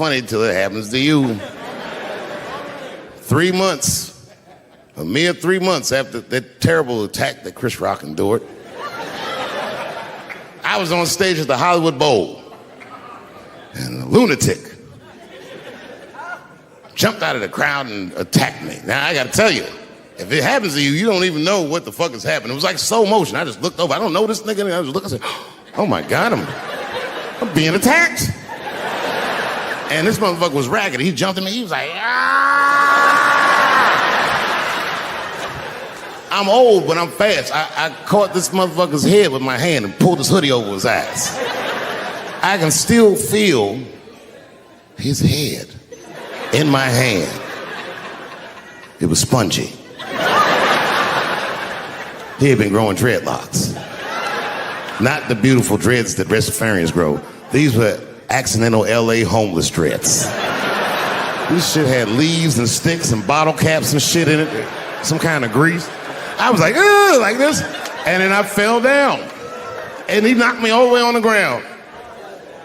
funny till it happens to you. 3 months, a mere 3 months after that terrible attack that Chris Rock endured, I was on stage at the Hollywood Bowl, and a lunatic jumped out of the crowd and attacked me. Now, I gotta tell you, if it happens to you, you don't even know what the fuck is happening. It was like slow motion. I just looked over. I don't know this nigga. And I was looking, I said, oh my God, I'm being attacked. And this motherfucker was ragged. He jumped at me. He was like, ah! I'm old, but I'm fast. I caught this motherfucker's head with my hand and pulled his hoodie over his eyes. I can still feel his head in my hand. It was spongy. He had been growing dreadlocks. Not the beautiful dreads that Rastafarians grow. These were accidental LA homeless dreads. This shit had leaves and sticks and bottle caps and shit in it. Some kind of grease. I was like, ugh, like this. And then I fell down. And he knocked me all the way on the ground.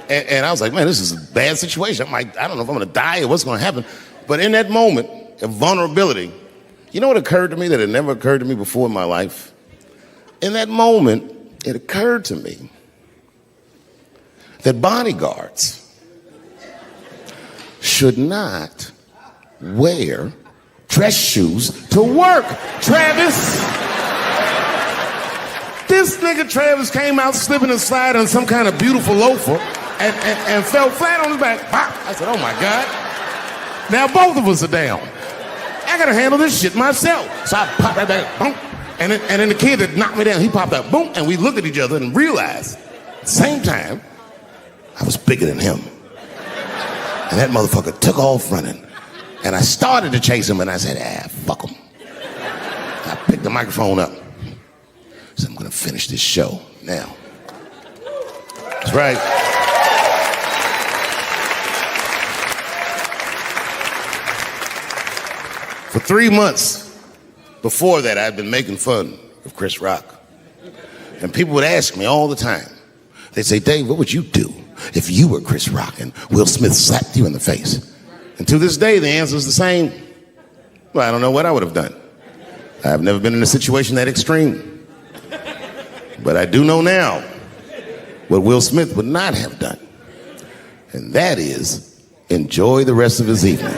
And I was like, man, this is a bad situation. I'm like, I don't know if I'm gonna die or what's gonna happen. But in that moment of vulnerability, you know what occurred to me that had never occurred to me before in my life? In that moment, it occurred to me that bodyguards should not wear dress shoes to work. Travis! This nigga Travis came out slipping and sliding on some kind of beautiful loafer and fell flat on his back. I said, oh my God. Now both of us are down. I gotta handle this shit myself. So I popped right back, boom. And then the kid that knocked me down, he popped up, boom, and we looked at each other and realized at the same time, I was bigger than him. And that motherfucker took off running. And I started to chase him, and I said, fuck him. I picked the microphone up. I said, I'm gonna finish this show now. That's right. For 3 months before that, I'd been making fun of Chris Rock. And people would ask me all the time. They'd say, Dave, what would you do if you were Chris Rock and Will Smith slapped you in the face? And to this day, the answer is the same. Well, I don't know what I would have done. I've never been in a situation that extreme. But I do know now what Will Smith would not have done. And that is enjoy the rest of his evening.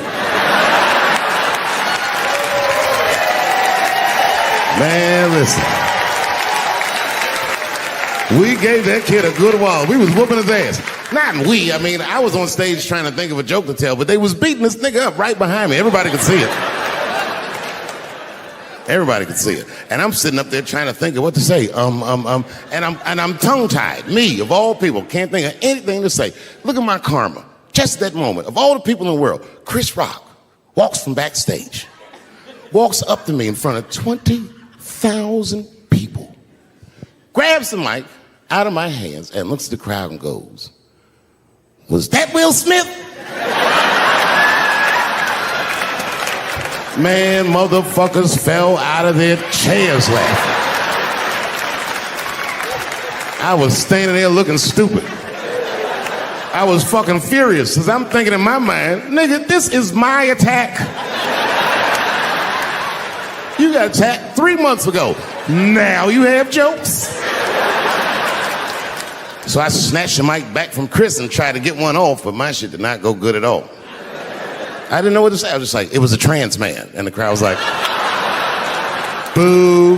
Man, listen. We gave that kid a good while. We was whooping his ass. Not we, I mean, I was on stage trying to think of a joke to tell, but they was beating this nigga up right behind me. Everybody could see it. Everybody could see it. And I'm sitting up there trying to think of what to say. And I'm tongue-tied. Me, of all people, can't think of anything to say. Look at my karma. Just that moment. Of all the people in the world, Chris Rock walks from backstage, walks up to me in front of 20,000 people, grabs the mic out of my hands and looks at the crowd and goes, was that Will Smith? Man, motherfuckers fell out of their chairs laughing. I was standing there looking stupid. I was fucking furious because I'm thinking in my mind, nigga, this is my attack. You got attacked 3 months ago. Now you have jokes. So I snatched the mic back from Chris and tried to get one off, but my shit did not go good at all. I didn't know what to say. I was just like, it was a trans man. And the crowd was like, boo.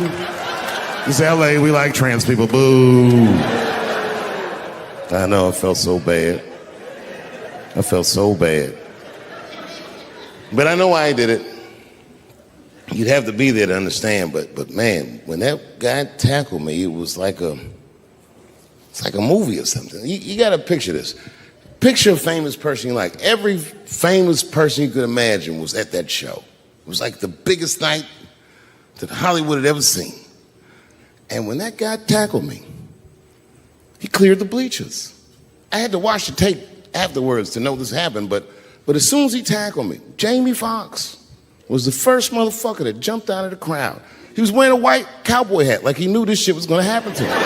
It's LA, we like trans people, boo. I know, I felt so bad. I felt so bad. But I know why I did it. You'd have to be there to understand, but man, when that guy tackled me, it was like it's like a movie or something. You gotta picture this. Picture a famous person you like. Every famous person you could imagine was at that show. It was like the biggest night that Hollywood had ever seen. And when that guy tackled me, he cleared the bleachers. I had to watch the tape afterwards to know this happened, but as soon as he tackled me, Jamie Foxx was the first motherfucker that jumped out of the crowd. He was wearing a white cowboy hat like he knew this shit was gonna happen to him.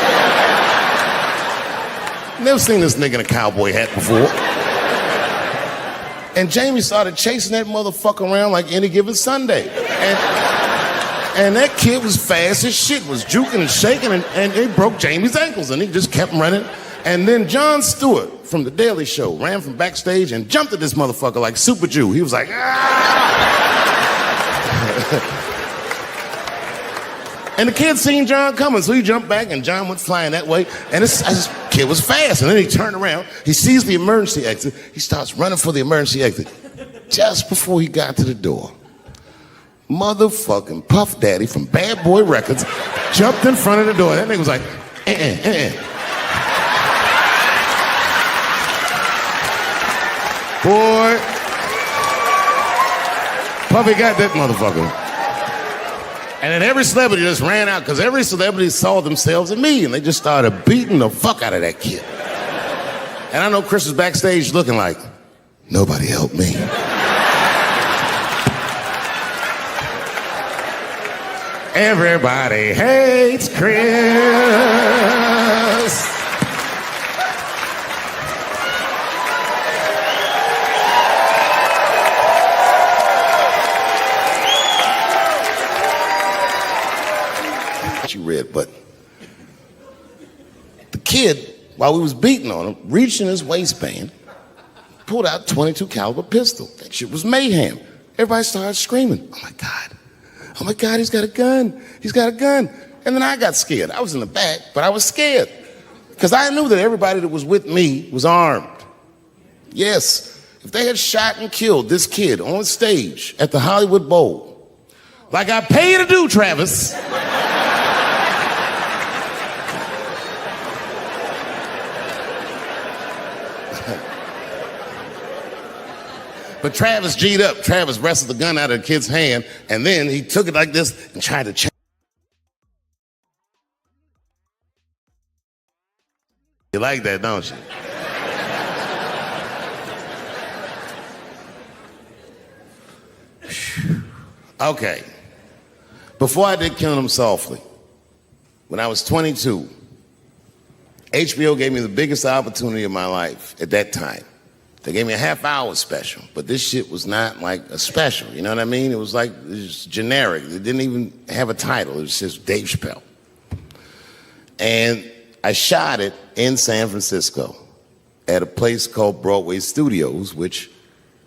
Never seen this nigga in a cowboy hat before. And Jamie started chasing that motherfucker around like any given Sunday. And that kid was fast as shit, was juking and shaking, and it broke Jamie's ankles, and he just kept running. And then Jon Stewart from The Daily Show ran from backstage and jumped at this motherfucker like Super Jew. He was like, ah! And the kid seen Jon coming, so he jumped back, and Jon went flying that way. And this kid was fast, and then he turned around. He sees the emergency exit. He starts running for the emergency exit. Just before he got to the door, motherfucking Puff Daddy from Bad Boy Records jumped in front of the door. That nigga was like, Boy, Puffy got that motherfucker. And then every celebrity just ran out because every celebrity saw themselves in me, and they just started beating the fuck out of that kid. And I know Chris was backstage looking like, nobody helped me. Everybody hates Chris. You read, but the kid, while we was beating on him, reached in his waistband, pulled out a .22 caliber pistol. That shit was mayhem. Everybody started screaming, oh my God, he's got a gun, he's got a gun. And then I got scared. I was in the back, but I was scared because I knew that everybody that was with me was armed. Yes, if they had shot and killed this kid on stage at the Hollywood Bowl, like I pay you to do, Travis, but Travis G'd up. Travis wrestled the gun out of the kid's hand, and then he took it like this and tried to change. You like that, don't you? Okay. Before I did Killing Them Softly, when I was 22, HBO gave me the biggest opportunity of my life at that time. They gave me a half-hour special, but this shit was not like a special, you know what I mean? It was like, it was generic. It didn't even have a title. It was just Dave Chappelle. And I shot it in San Francisco at a place called Broadway Studios, which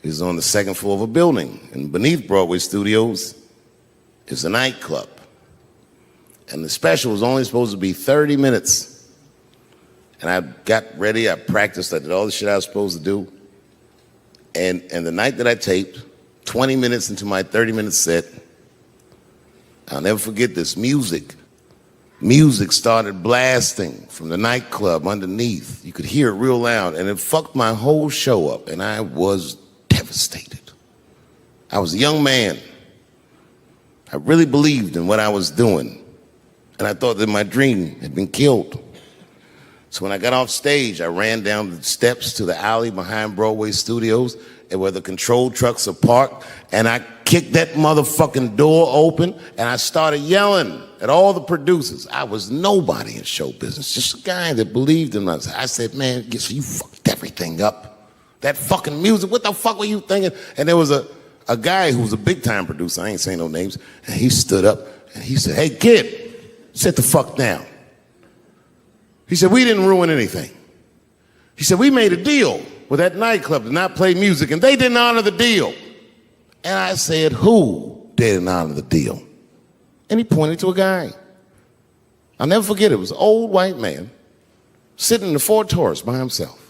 is on the second floor of a building. And beneath Broadway Studios is a nightclub. And the special was only supposed to be 30 minutes. And I got ready, I practiced, I did all the shit I was supposed to do. And the night that I taped, 20 minutes into my 30-minute set, I'll never forget this, music started blasting from the nightclub underneath. You could hear it real loud, and it fucked my whole show up, and I was devastated. I was a young man. I really believed in what I was doing, and I thought that my dream had been killed. So when I got off stage, I ran down the steps to the alley behind Broadway Studios and where the control trucks are parked, and I kicked that motherfucking door open, and I started yelling at all the producers. I was nobody in show business, just a guy that believed in us. I said, man, so you fucked everything up. That fucking music, what the fuck were you thinking? And there was a guy who was a big-time producer, I ain't saying no names, and he stood up, and he said, hey, kid, sit the fuck down. He said, we didn't ruin anything. He said, we made a deal with that nightclub to not play music, and they didn't honor the deal. And I said, who didn't honor the deal? And he pointed to a guy. I'll never forget it. It was an old white man sitting in the Ford Taurus by himself.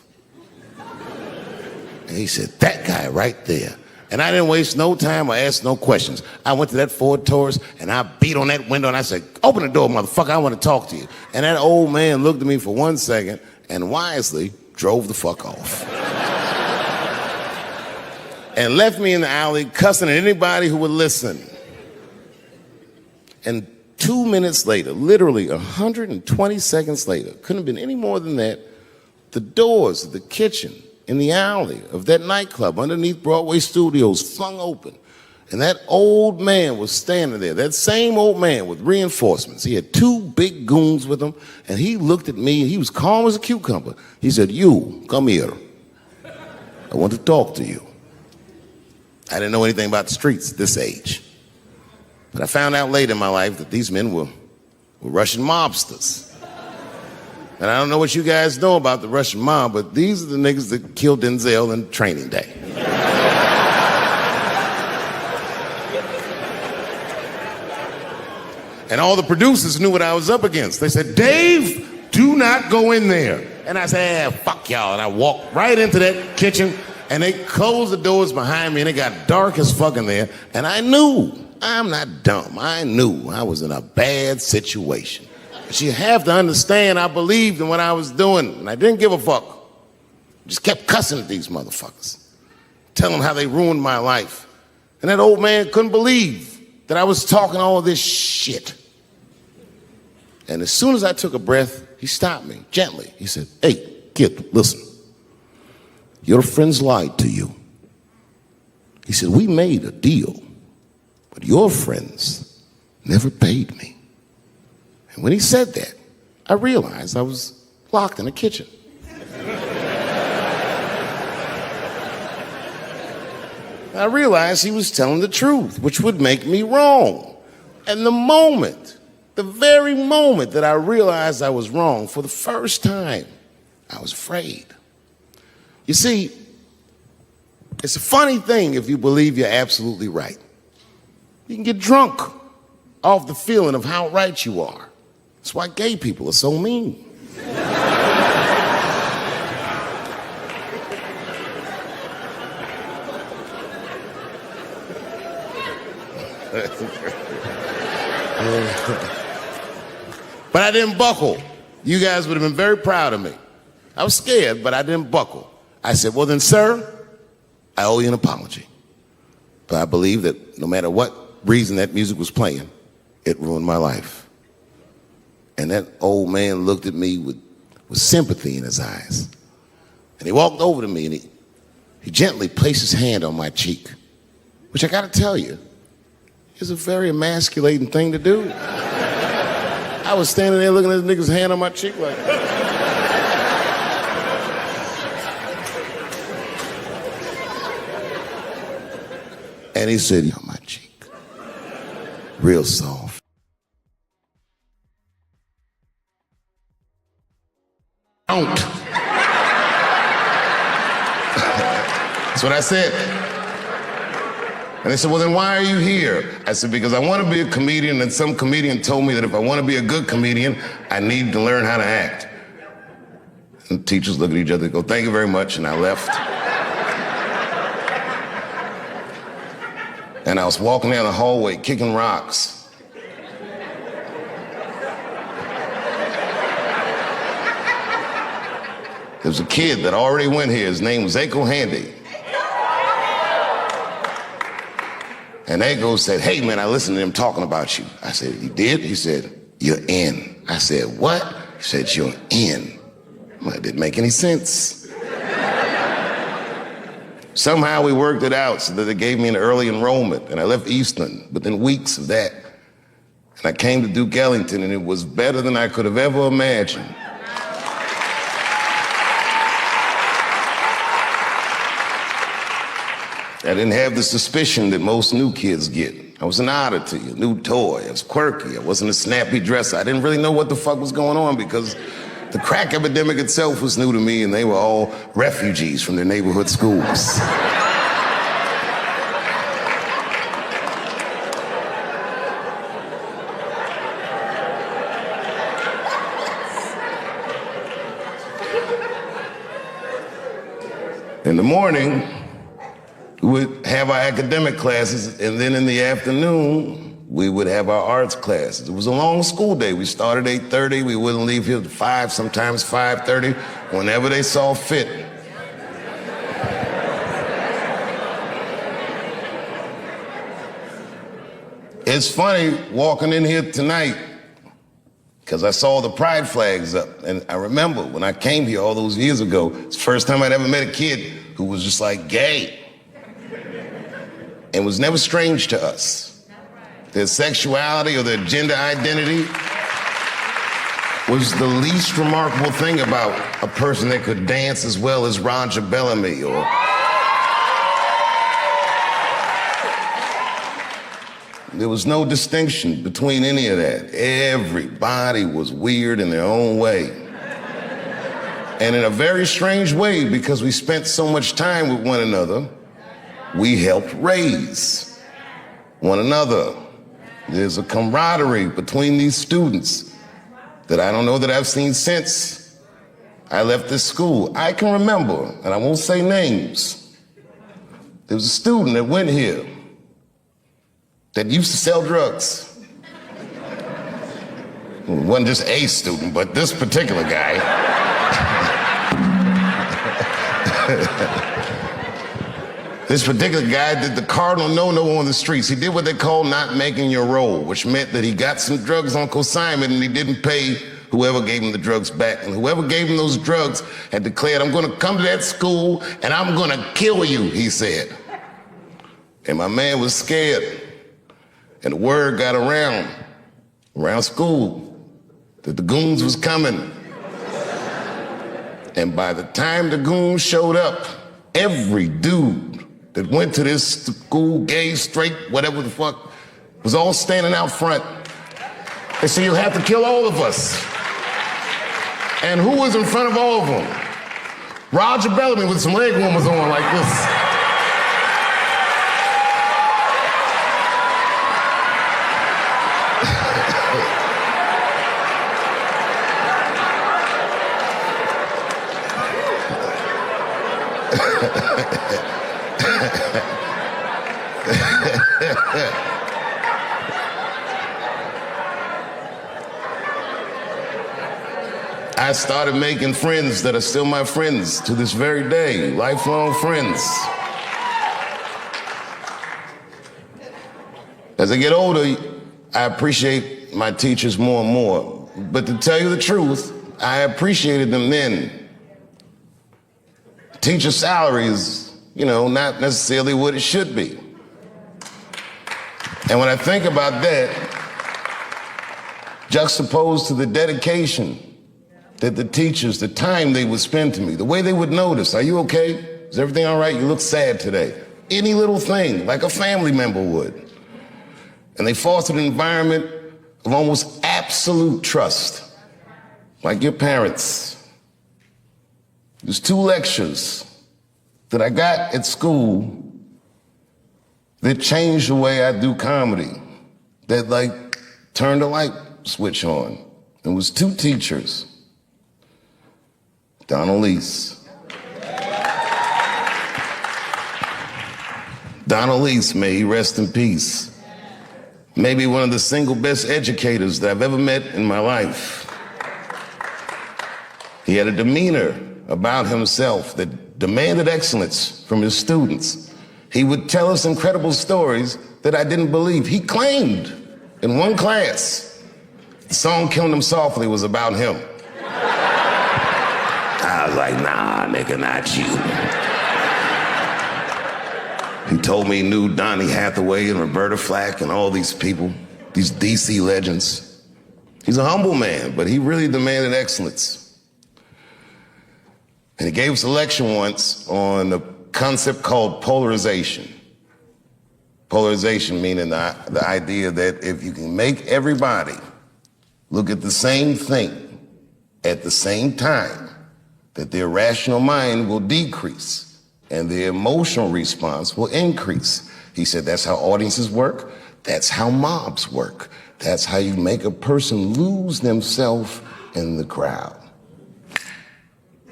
And he said, that guy right there. And I didn't waste no time or ask no questions. I went to that Ford Taurus, and I beat on that window, and I said, open the door, motherfucker, I want to talk to you. And that old man looked at me for 1 second and wisely drove the fuck off. And left me in the alley cussing at anybody who would listen. And 2 minutes later, literally 120 seconds later, couldn't have been any more than that, the doors of the kitchen in the alley of that nightclub underneath Broadway Studios flung open. And that old man was standing there, that same old man with reinforcements. He had 2 big goons with him, and he looked at me, and he was calm as a cucumber. He said, you, come here. I want to talk to you. I didn't know anything about the streets at this age. But I found out late in my life that these men were Russian mobsters. And I don't know what you guys know about the Russian mob, but these are the niggas that killed Denzel in Training Day. And all the producers knew what I was up against. They said, Dave, do not go in there. And I said, fuck y'all. And I walked right into that kitchen, and they closed the doors behind me, and it got dark as fuck in there. And I knew, I'm not dumb, I knew I was in a bad situation. But you have to understand, I believed in what I was doing, and I didn't give a fuck. I just kept cussing at these motherfuckers, telling them how they ruined my life. And that old man couldn't believe that I was talking all this shit. And as soon as I took a breath, he stopped me gently. He said, hey, kid, listen. Your friends lied to you. He said, we made a deal, but your friends never paid me. And when he said that, I realized I was locked in a kitchen. I realized he was telling the truth, which would make me wrong. And the very moment that I realized I was wrong, for the first time, I was afraid. You see, it's a funny thing if you believe you're absolutely right. You can get drunk off the feeling of how right you are. That's why gay people are so mean. But I didn't buckle. You guys would have been very proud of me. I was scared, but I didn't buckle. I said, well then, sir, I owe you an apology. But I believe that no matter what reason that music was playing, it ruined my life. And that old man looked at me with sympathy in his eyes. And he walked over to me and he gently placed his hand on my cheek, which I gotta tell you, is a very emasculating thing to do. I was standing there looking at this nigga's hand on my cheek like, and he said, on my cheek, real soft. Don't. That's what I said. And they said, well, then why are you here? I said, because I want to be a comedian, and some comedian told me that if I want to be a good comedian, I need to learn how to act. And the teachers look at each other and go, thank you very much, and I left. And I was walking down the hallway, kicking rocks. There was a kid that already went here. His name was Aiko Handy. And Aiko said, hey, man, I listened to him talking about you. I said, you did? He said, you're in. I said, what? He said, you're in. Well, it didn't make any sense. Somehow we worked it out so that they gave me an early enrollment, and I left Eastern within weeks of that. And I came to Duke Ellington, and it was better than I could have ever imagined. I didn't have the suspicion that most new kids get. I was an oddity, a new toy. I was quirky. I wasn't a snappy dresser. I didn't really know what the fuck was going on because the crack epidemic itself was new to me, and they were all refugees from their neighborhood schools. In the morning, we would have our academic classes, and then in the afternoon, we would have our arts classes. It was a long school day. We started at 8:30. We wouldn't leave here at 5, sometimes 5:30, whenever they saw fit. It's funny walking in here tonight because I saw the pride flags up. And I remember when I came here all those years ago, it's the first time I'd ever met a kid who was just like gay. And was never strange to us. Their sexuality or their gender identity was the least remarkable thing about a person that could dance as well as Roger Bellamy or There was no distinction between any of that. Everybody was weird in their own way. And in a very strange way, because we spent so much time with one another, we helped raise one another. There's a camaraderie between these students that I don't know that I've seen since I left this school. I can remember, and I won't say names, there was a student that went here that used to sell drugs. It wasn't just a student, but this particular guy. This particular guy did the cardinal no-no on the streets. He did what they call not making your roll, which meant that he got some drugs on consignment and he didn't pay whoever gave him the drugs back. And whoever gave him those drugs had declared, I'm gonna come to that school and I'm gonna kill you, he said. And my man was scared. And the word got around school, that the goons was coming. And by the time the goons showed up, every dude that went to this school, gay, straight, whatever the fuck, was all standing out front. They said, you have to kill all of us. And who was in front of all of them? Roger Bellamy with some leg warmers on like this. I started making friends that are still my friends to this very day, lifelong friends. As I get older, I appreciate my teachers more and more. But to tell you the truth, I appreciated them then. Teacher salary is, not necessarily what it should be. And when I think about that, juxtaposed to the dedication that the teachers, the time they would spend to me, the way they would notice, are you okay? Is everything all right? You look sad today. Any little thing, like a family member would. And they fostered an environment of almost absolute trust, like your parents. There's 2 lectures that I got at school that changed the way I do comedy, that turned a light switch on. It was 2 teachers. Donald Lease. Donald Lease, may he rest in peace. Maybe one of the single best educators that I've ever met in my life. He had a demeanor about himself that demanded excellence from his students. He would tell us incredible stories that I didn't believe. He claimed in one class, the song Killing Them Softly was about him. I was like, nah, nigga, not you. He told me he knew Donny Hathaway and Roberta Flack and all these people, these DC legends. He's a humble man, but he really demanded excellence. And he gave us a lecture once on a concept called polarization. Polarization meaning the idea that if you can make everybody look at the same thing at the same time, that their rational mind will decrease and their emotional response will increase. He said that's how audiences work. That's how mobs work. That's how you make a person lose themselves in the crowd.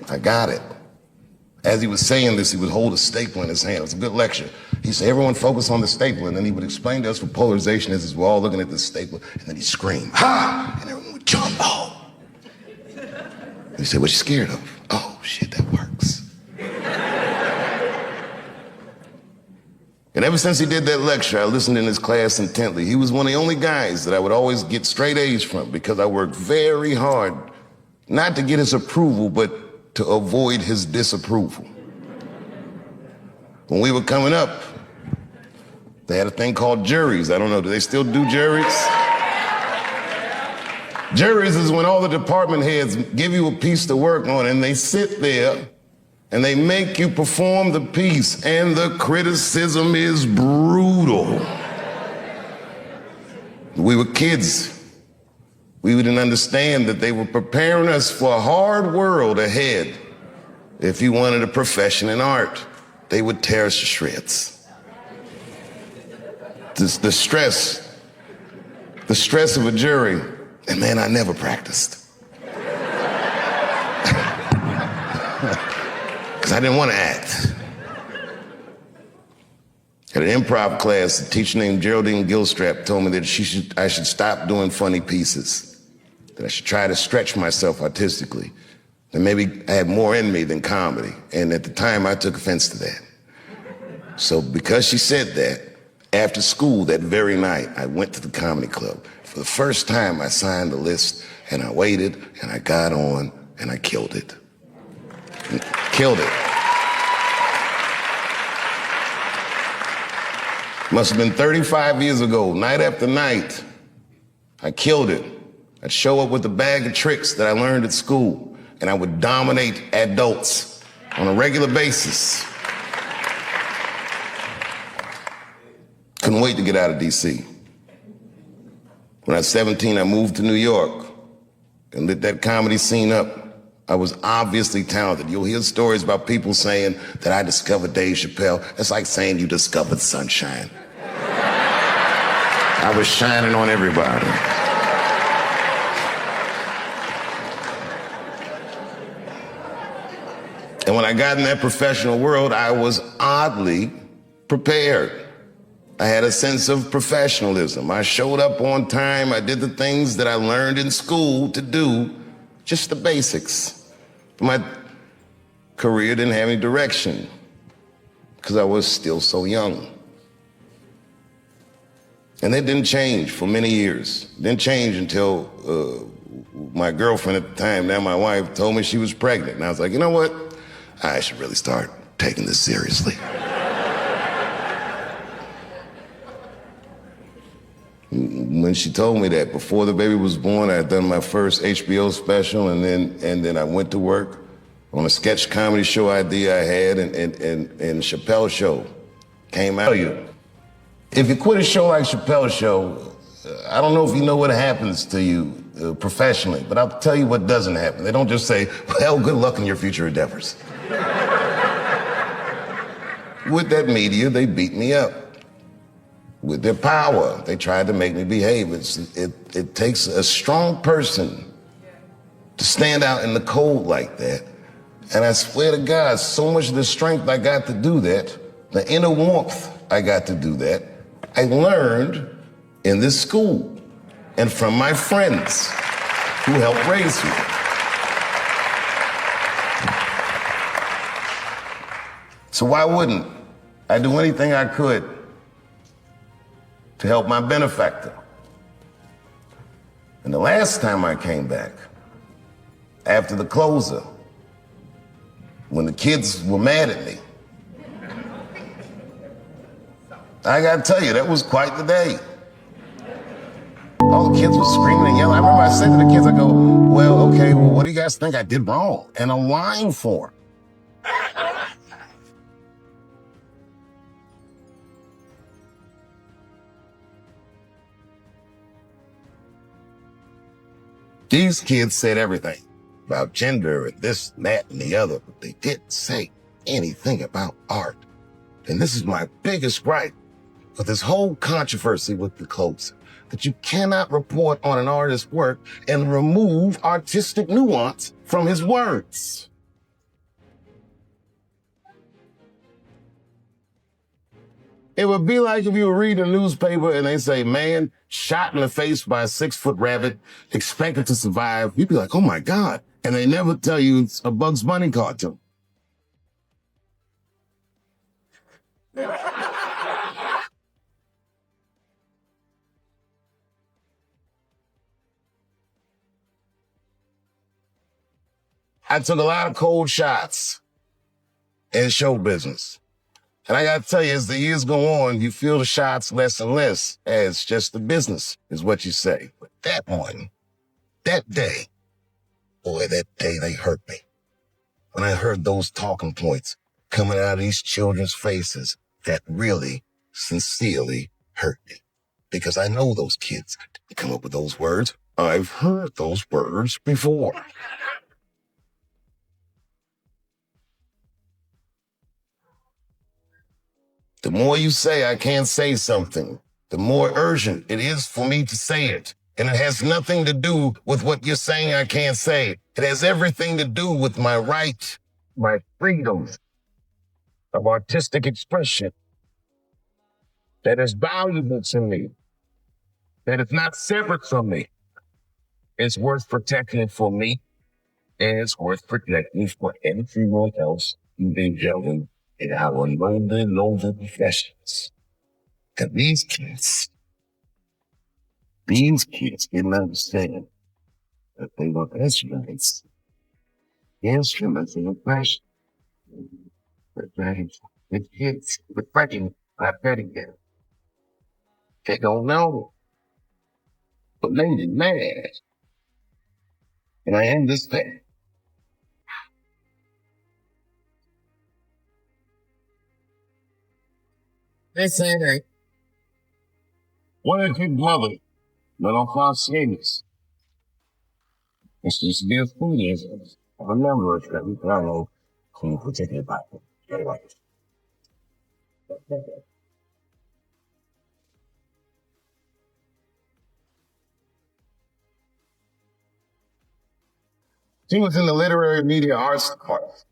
I got it. As he was saying this, he would hold a staple in his hand. It was a good lecture. He said, everyone focus on the staple. And then he would explain to us what polarization is as we're all looking at the staple. And then he'd scream, ha! And everyone would jump, oh. And he said, what you scared of? Oh, shit, that works. And ever since he did that lecture, I listened in his class intently. He was one of the only guys that I would always get straight A's from because I worked very hard, not to get his approval, but to avoid his disapproval. When we were coming up, they had a thing called juries. I don't know, do they still do juries? Juries is when all the department heads give you a piece to work on and they sit there and they make you perform the piece, and the criticism is brutal. We were kids. We didn't understand that they were preparing us for a hard world ahead. If you wanted a profession in art, they would tear us to shreds. The stress of a jury, and man, I never practiced. Because I didn't want to act. At an improv class, a teacher named Geraldine Gilstrap told me that I should stop doing funny pieces, that I should try to stretch myself artistically, that maybe I had more in me than comedy. And at the time, I took offense to that. So because she said that, after school that very night, I went to the comedy club. For the first time, I signed the list, and I waited, and I got on, and I killed it. Killed it. Must have been 35 years ago, night after night. I killed it. I'd show up with a bag of tricks that I learned at school, and I would dominate adults on a regular basis. Couldn't wait to get out of D.C. When I was 17, I moved to New York and lit that comedy scene up. I was obviously talented. You'll hear stories about people saying that I discovered Dave Chappelle. It's like saying you discovered sunshine. I was shining on everybody. And when I got in that professional world, I was oddly prepared. I had a sense of professionalism. I showed up on time. I did the things that I learned in school to do, just the basics. But my career didn't have any direction because I was still so young. And that didn't change for many years. It didn't change until my girlfriend at the time, now my wife, told me she was pregnant. And I was like, you know what? I should really start taking this seriously. When she told me that, before the baby was born, I had done my first HBO special, and then I went to work on a sketch comedy show idea I had, and Chappelle Show came out. If you quit a show like Chappelle Show, I don't know if you know what happens to you professionally, but I'll tell you what doesn't happen. They don't just say, well, good luck in your future endeavors. With that media, they beat me up. With their power, they tried to make me behave. It takes a strong person to stand out in the cold like that. And I swear to God, so much of the strength I got to do that, the inner warmth I got to do that, I learned in this school and from my friends who helped raise me. So why wouldn't I do anything I could to help my benefactor? And the last time I came back, after the closer, when the kids were mad at me, I gotta tell you, that was quite the day. All the kids were screaming and yelling. I remember I said to the kids, I go, well, okay, well, what do you guys think I did wrong? And I'm lying for 'em. These kids said everything about gender and this, and that, and the other, but they didn't say anything about art. And this is my biggest gripe with this whole controversy with the closer, that you cannot report on an artist's work and remove artistic nuance from his words. It would be like if you were reading a newspaper and they say, man shot in the face by a 6-foot rabbit, expected to survive. You'd be like, oh my God. And they never tell you it's a Bugs Bunny cartoon. I took a lot of cold shots in show business. And I gotta tell you, as the years go on, you feel the shots less and less, as just the business is what you say. But that one, that day, boy, that day they hurt me. When I heard those talking points coming out of these children's faces, that really, sincerely hurt me. because I know those kids. They come up with those words. I've heard those words before. The more you say I can't say something, the more urgent it is for me to say it. And it has nothing to do with what you're saying I can't say. It has everything to do with my right, my freedom of artistic expression that is valuable to me, that is not separate from me. It's worth protecting for me, and it's worth protecting for everyone else in the building in our lonely professions. Because these kids didn't understand that they were instruments of oppression. The kids were fighting by petting them. They don't know, but made it mad. And I understand. They say that one of your brother, but on false statements. It's just to be a fool. I remember it, I don't know who particularly about it. Anyway. She was in the literary media arts department.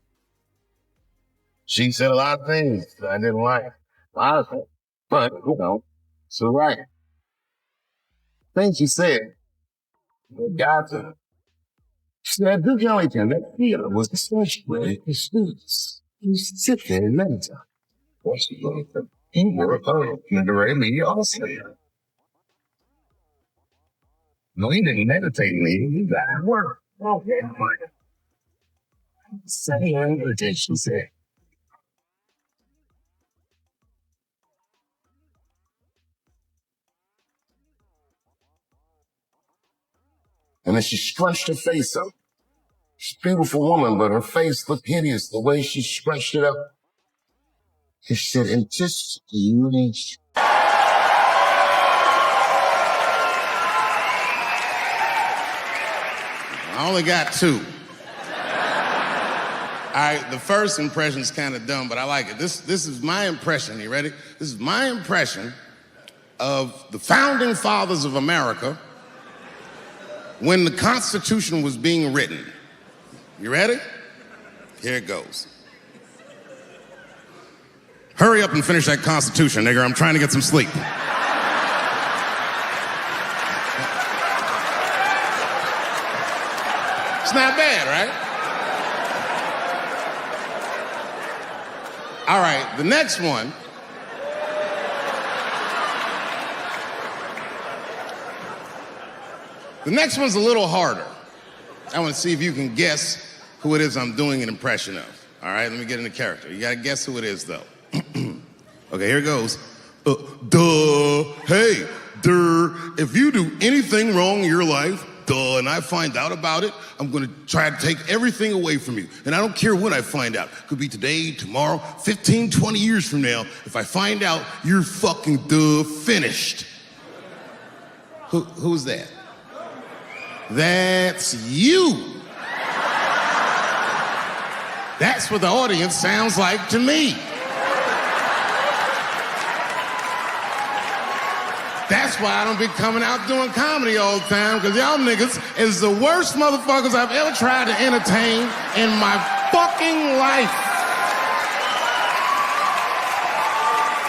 She said a lot of things that I didn't like. A lot of things. But, it's all right. Things she said, got to. She said, "Duke Ellington, that theater was the sanctuary for students. You used to sit there and meditate." Well, she wrote that he worked on literary media arts. No, he didn't meditate in me. He got to work. Okay, say, she said. And then she scrunched her face up. She's a beautiful woman, but her face looked hideous the way she scrunched it up. She said, "And just you and I only got two. All right, the first impression's kind of dumb, but I like it. This is my impression. You ready? This is my impression of the founding fathers of America when the Constitution was being written. You ready? Here it goes. Hurry up and finish that Constitution, nigger. I'm trying to get some sleep. It's not bad, right? All right, the next one. The next one's a little harder. I want to see if you can guess who it is I'm doing an impression of. All right, let me get into character. You got to guess who it is, though. Okay, here it goes. Hey, if you do anything wrong in your life, and I find out about it, I'm going to try to take everything away from you. And I don't care when I find out. Could be today, tomorrow, 15, 20 years from now. If I find out, you're fucking finished. Who's that? That's you. That's what the audience sounds like to me. That's why I don't be coming out doing comedy all the time, because y'all niggas is the worst motherfuckers I've ever tried to entertain in my fucking life.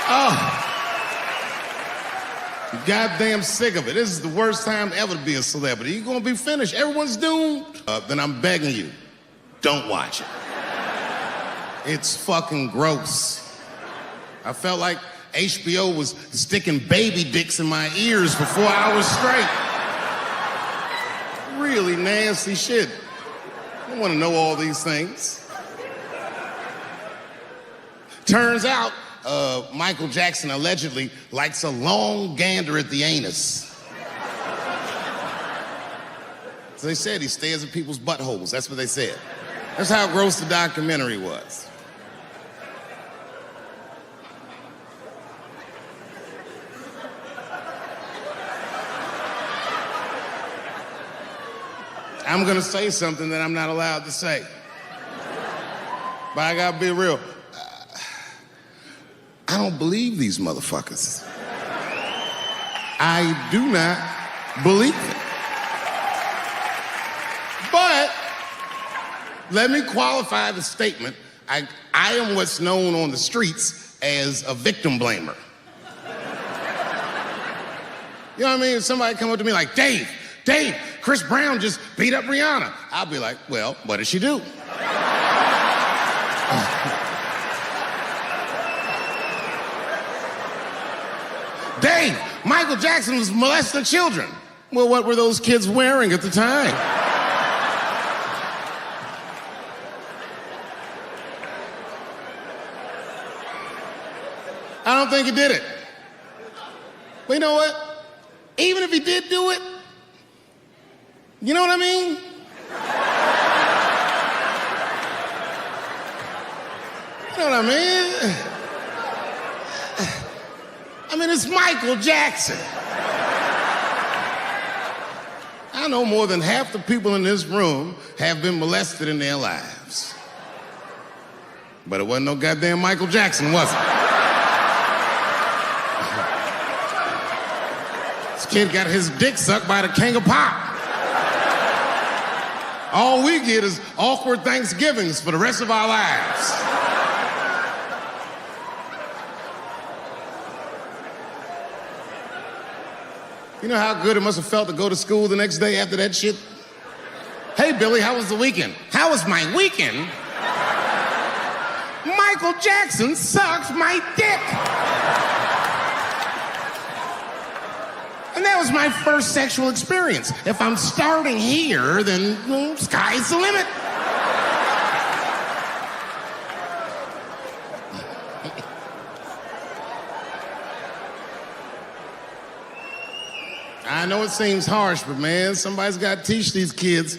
Oh. Goddamn sick of it. This is the worst time ever to be a celebrity. You're gonna be finished. Everyone's doomed. Then I'm begging you, don't watch it. It's fucking gross. I felt like HBO was sticking baby dicks in my ears for 4 hours straight. Really nasty shit. I don't want to know all these things. Turns out, Michael Jackson allegedly likes a long gander at the anus. So they said he stares at people's buttholes. That's what they said. That's how gross the documentary was. I'm gonna say something that I'm not allowed to say. But I gotta be real. I don't believe these motherfuckers. I do not believe it. But let me qualify the statement. I am what's known on the streets as a victim blamer. You know what I mean? Somebody come up to me like, Dave, Chris Brown just beat up Rihanna. I'll be like, well, what did she do? Dave, Michael Jackson was molesting children. Well, what were those kids wearing at the time? I don't think he did it. But you know what? Even if he did do it, you know what I mean? You know what I mean? I mean, it's Michael Jackson. I know more than half the people in this room have been molested in their lives. But it wasn't no goddamn Michael Jackson, was it? This kid got his dick sucked by the king of pop. All we get is awkward Thanksgivings for the rest of our lives. You know how good it must have felt to go to school the next day after that shit? Hey, Billy, how was the weekend? How was my weekend? Michael Jackson sucked my dick. And that was my first sexual experience. If I'm starting here, then sky's the limit. I know it seems harsh, but man, somebody's got to teach these kids.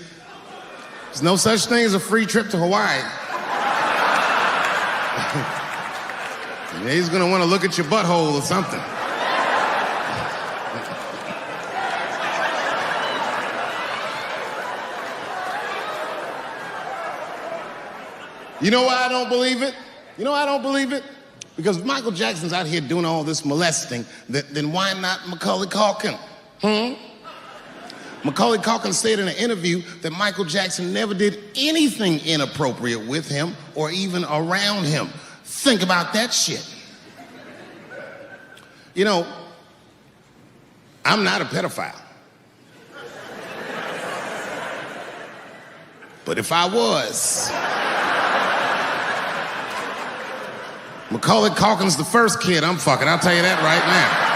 There's no such thing as a free trip to Hawaii. He's gonna want to look at your butthole or something. You know why I don't believe it? You know why I don't believe it? Because if Michael Jackson's out here doing all this molesting, then why not Macaulay Culkin? Macaulay Culkin said in an interview that Michael Jackson never did anything inappropriate with him or even around him. Think about that shit. You know, I'm not a pedophile. But if I was, Macaulay Culkin's the first kid I'm fucking, I'll tell you that right now.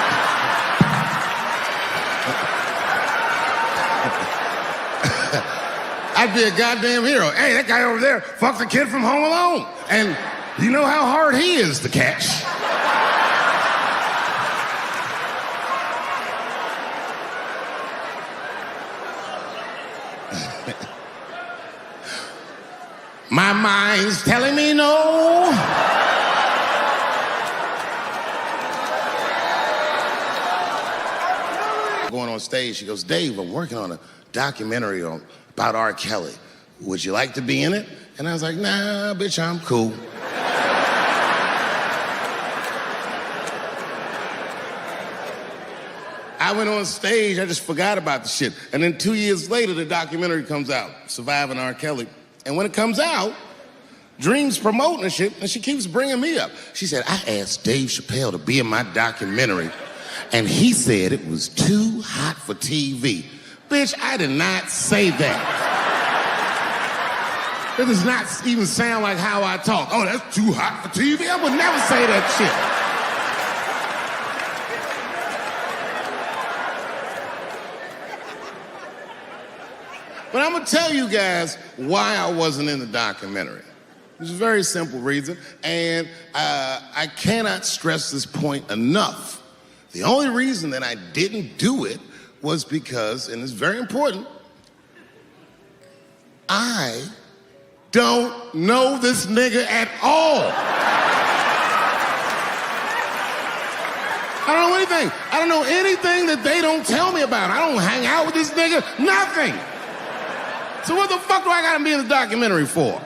I'd be a goddamn hero. Hey, that guy over there fucked the kid from Home Alone. And you know how hard he is to catch. My mind's telling me no. Going on stage, she goes, Dave, I'm working on a documentary about R. Kelly. Would you like to be in it? And I was like, nah, bitch, I'm cool. I went on stage, I just forgot about the shit. And then 2 years later, the documentary comes out, Surviving R. Kelly. And when it comes out, Dream's promoting the shit, and she keeps bringing me up. She said, I asked Dave Chappelle to be in my documentary, and he said it was too hot for TV. Bitch, I did not say that. It does not even sound like how I talk. Oh, that's too hot for TV? I would never say that shit. But I'm gonna tell you guys why I wasn't in the documentary. There's a very simple reason, and I cannot stress this point enough. The only reason that I didn't do it was because, and it's very important, I don't know this nigga at all. I don't know anything. I don't know anything that they don't tell me about. I don't hang out with this nigga, nothing. So what the fuck do I gotta be in the documentary for?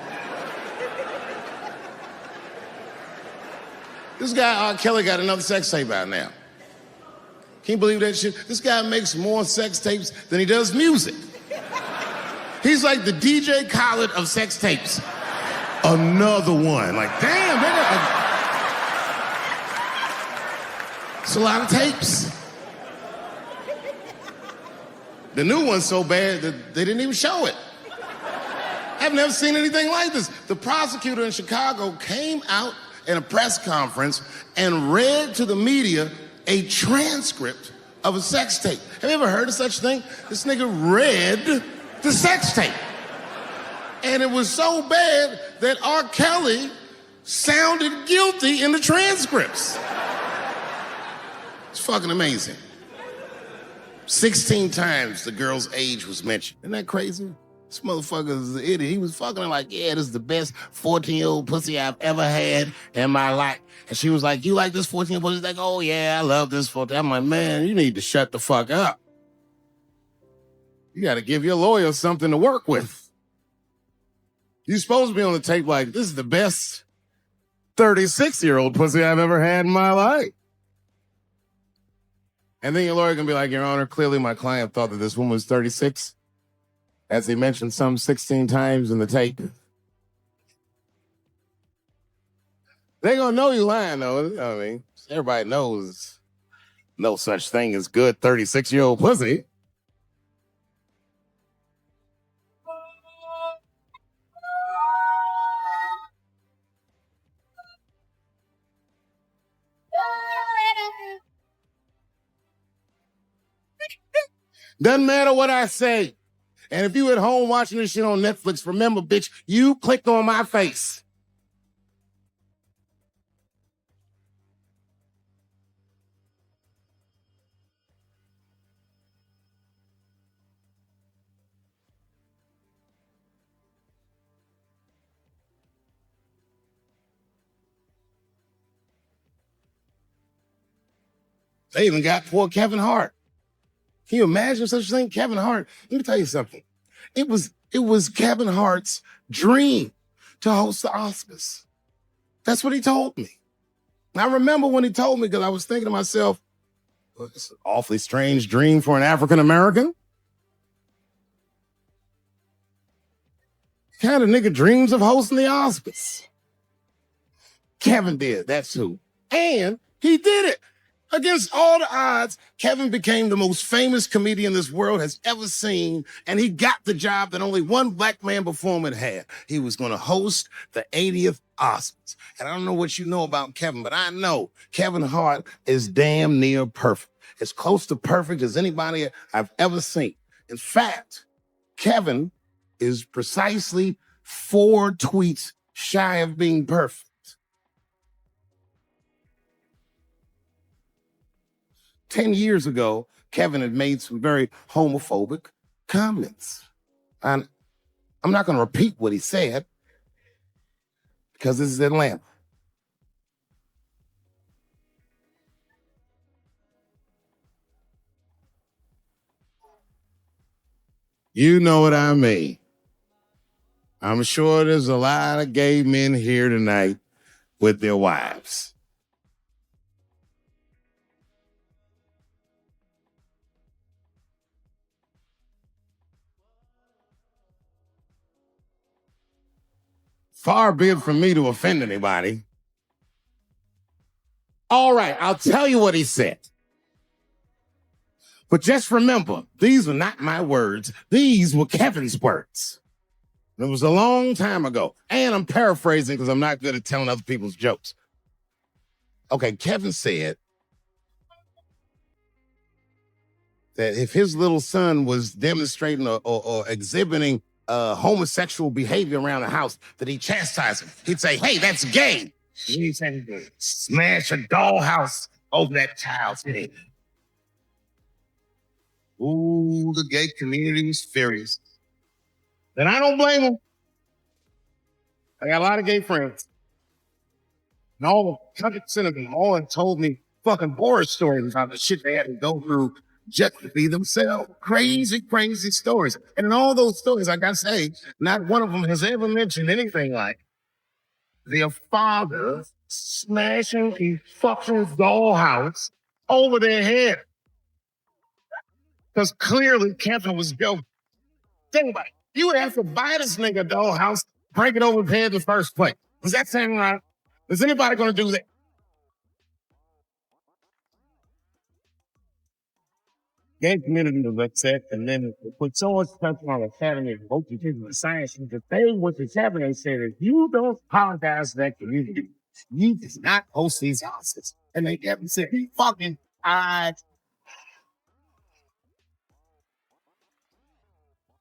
This guy, R. Kelly, got another sex tape out now. Can't believe that shit. This guy makes more sex tapes than he does music. He's like the DJ Khaled of sex tapes. Another one. Like, damn, it's a lot of tapes. The new one's so bad that they didn't even show it. I've never seen anything like this. The prosecutor in Chicago came out in a press conference and read to the media a transcript of a sex tape. Have you ever heard of such thing? This nigga read the sex tape. And it was so bad that R. Kelly sounded guilty in the transcripts. It's fucking amazing. 16 times the girl's age was mentioned. Isn't that crazy? This motherfucker is an idiot. He was fucking her like, yeah, this is the best 14-year-old pussy I've ever had in my life. And she was like, you like this 14-year-old pussy? He's like, oh yeah, I love this 14. I'm like, man, you need to shut the fuck up. You gotta give your lawyer something to work with. You're supposed to be on the tape like, this is the best 36-year-old pussy I've ever had in my life. And then your lawyer can be like, Your Honor, clearly my client thought that this woman was 36. As he mentioned some 16 times in the tape. They gonna know you lying though. I mean, everybody knows no such thing as good 36-year-old pussy. Doesn't matter what I say. And if you at home watching this shit on Netflix, remember, bitch, you clicked on my face. They even got poor Kevin Hart. Can you imagine such a thing? Kevin Hart, let me tell you something. It was Kevin Hart's dream to host the Oscars. That's what he told me. And I remember when he told me, because I was thinking to myself, well, it's an awfully strange dream for an African-American. Kind of nigga dreams of hosting the Oscars. Kevin did, that's who. And he did it. Against all the odds, Kevin became the most famous comedian this world has ever seen, and he got the job that only one black man before him had had. He was going to host the 80th Oscars. And I don't know what you know about Kevin, but I know Kevin Hart is damn near perfect. As close to perfect as anybody I've ever seen. In fact, Kevin is precisely 4 tweets shy of being perfect. 10 years ago, Kevin had made some very homophobic comments. And I'm not going to repeat what he said because this is Atlanta. You know what I mean. I'm sure there's a lot of gay men here tonight with their wives. Far be it from me to offend anybody. All right, I'll tell you what he said. But just remember, these were not my words. These were Kevin's words. It was a long time ago. And I'm paraphrasing because I'm not good at telling other people's jokes. Okay, Kevin said that if his little son was demonstrating or exhibiting homosexual behavior around the house, that he'd chastise him. He'd say, hey, that's gay. And he'd say, smash a dollhouse over that child's head. Ooh, the gay community was furious. And I don't blame them. I got a lot of gay friends. And all 100% of them all told me fucking horror stories about the shit they had to go through just to be themselves. Crazy, crazy stories. And in all those stories, like I say, not one of them has ever mentioned anything like their father smashing a fucking dollhouse over their head. Because clearly Kevin was joking. Think about it. You would have to buy this nigga a dollhouse, break it over his head in the first place. Does that sound right? Is anybody going to do that? Gay community was upset, and then put so much pressure on the Academy of Voting People and Science that they went to Academy and said, if you don't apologize to that community, you does not host these houses. And they kept saying, he fucking eyes.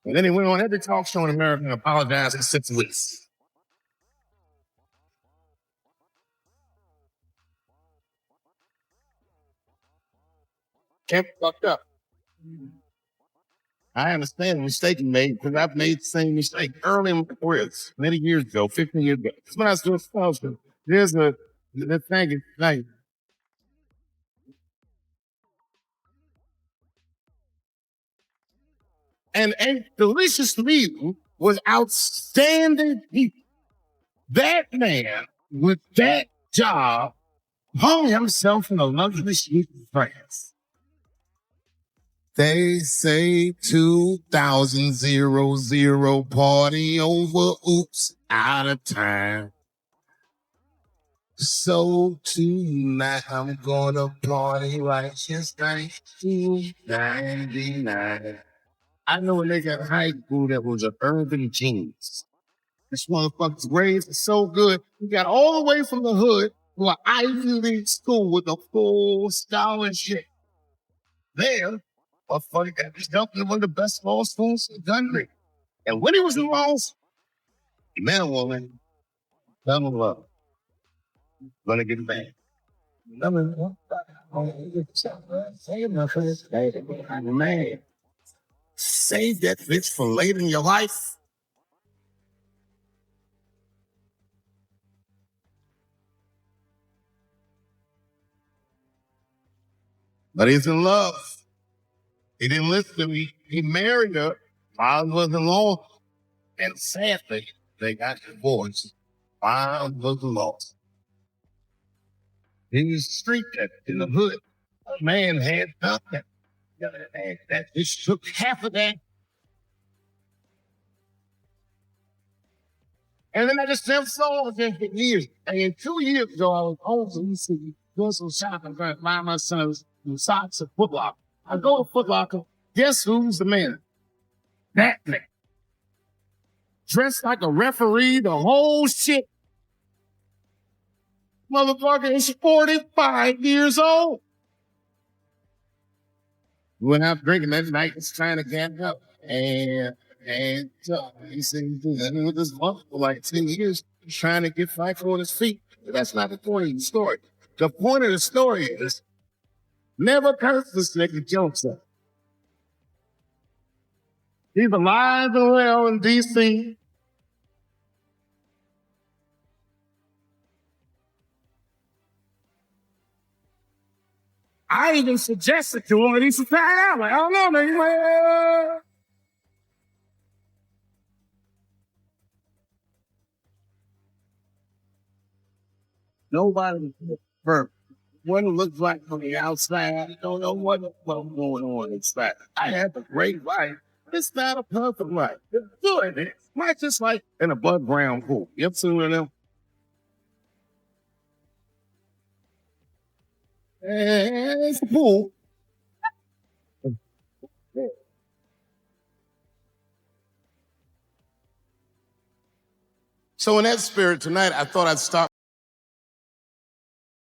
And then he went on every talk show in America and apologized in 6 weeks. Kemp fucked up. I understand the mistake he made because I've made the same mistake early in my career, many years ago, 15 years ago. That's when I was doing scholarship. There's the thing is like, and a delicious meal was outstanding. That man with that job hung himself in a luxury suite in France. They say 2000 party over, oops, out of time. So tonight I'm gonna party like it's 1999. I know a nigga in high school that was an urban genius. This motherfucker's grades are so good. He got all the way from the hood to an Ivy League school with a full scholarship. There, motherfucker got this dumped in one of the best law schools in the country. And when he was in law school, he met a woman, fell in love. Gonna get back. Man, save that bitch for later in your life. But he's in love. He didn't listen to me. He married her. Mine wasn't long. And sadly, they got divorced. Mine wasn't lost. He was street cat in the hood. A man had nothing. That bitch took half of that. And then I just never saw it again for years. And 2 years ago, I was home from DC, doing some shopping, trying to buy my son's socks at Foot Locker. I go to Foot Locker. Guess who's the man? That man. Dressed like a referee, the whole shit. Motherfucker is 45 years old. We went out drinking that night, just trying to get up. And he said he's been with this month for like 10 years, trying to get Michael on his feet. But that's not the point of the story. The point of the story is never curse this nigga Joseph. He's alive and well in D.C. I even suggested to him that he should try out. Like, I don't know, man. Nobody perfect. What it looks like from the outside, I don't know what's going on inside. I have a great life. It's not a perfect life. It's good. It's not just like an above ground pool. You ever seen one of them? It's a pool. So in that spirit, tonight, I thought I'd stop